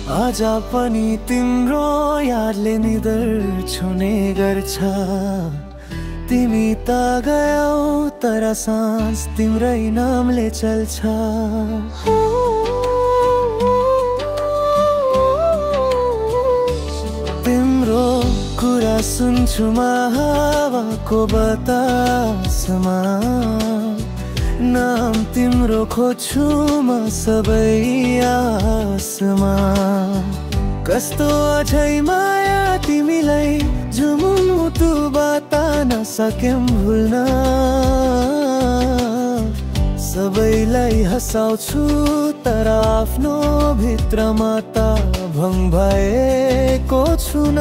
आज पनि तिम्रो यादले निदर छुने गर्छ। तिमी त गयौ तर सास तिम्रै नामले चल्छ। तिम्रो कुरा सुन्छु म हावाको बतासमा, नाम तिम्रो खोज्छु म सबै आसमा। कस्तो अझै माया तिमीलाई झुमुतु बतान सक्यौं भुल्न। सबैलाई हँसाउँछु तर आफ्नो भित्रमा त भङ भएको छु न।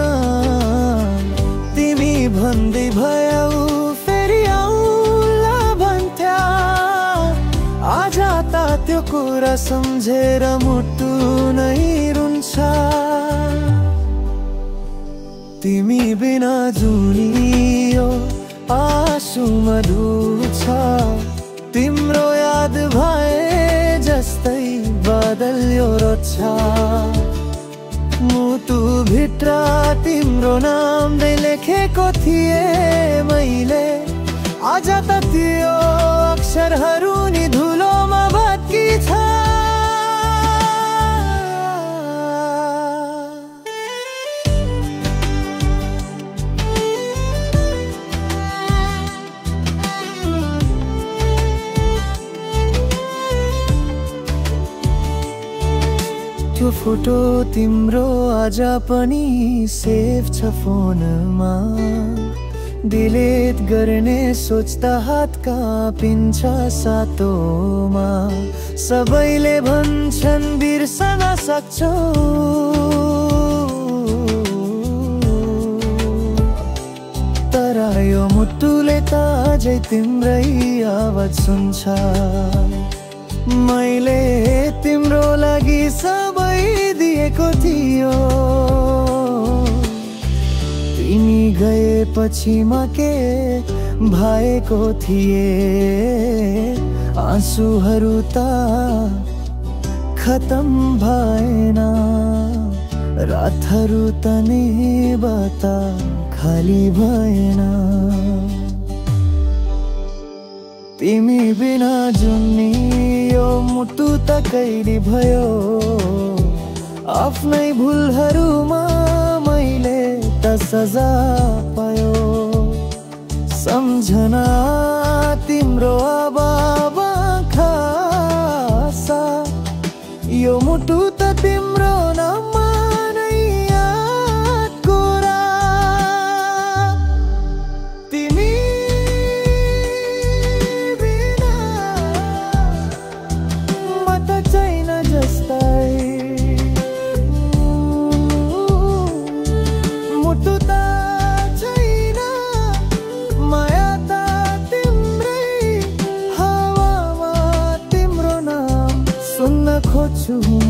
तिमी भन्दै भयौ फेरि आउला भन्थ्या, आज त त्यो कुरा सम्झेर मुटु नै रुन्छ। तिमी बिना जुनियो आँसुमा धुछ। तिम्रो याद भए जस्तै बादल यो रोज्छ। मुटु भित्र तिम्रो नामले लेखेको थिएँ मैले, आज त त्यो अक्षरहरू नि धुलोमा भत्की छ। त्यो फोटो तिम्रो आज पनि सेभ छ फोनमा। डिलिट गर्ने सोच्दा हात कापिन्छ सातोमा। सबैले भन्छन् बिर्सन सक्छौ, तर यो मुटुले त अझै तिम्रै आवाज सुन्छ। मैले तिम्रो लागि सबै दिएको थियो, तिमी गएपछि म के भएको थिए। आँसुहरू त खतम भएन, रातहरू त निबता खाली भएन। तिमी बिना जुनी यो मुटु त कैदी भयो। आफ्नै भुलहरूमा मैले त सजा पायो। सम्झना तिम्रो अब खासा, यो मुटु त तिम्रो नाममा नै यादको रात। तिमी बिना म त छैन जस्तै, मुटु त छैन माया त तिम्रै हावामा। तिम्रो नाम सुन्न खोज्छु म,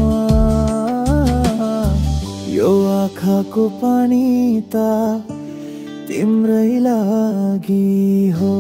यो आँखाको पानी त तिम्रै लागि हो।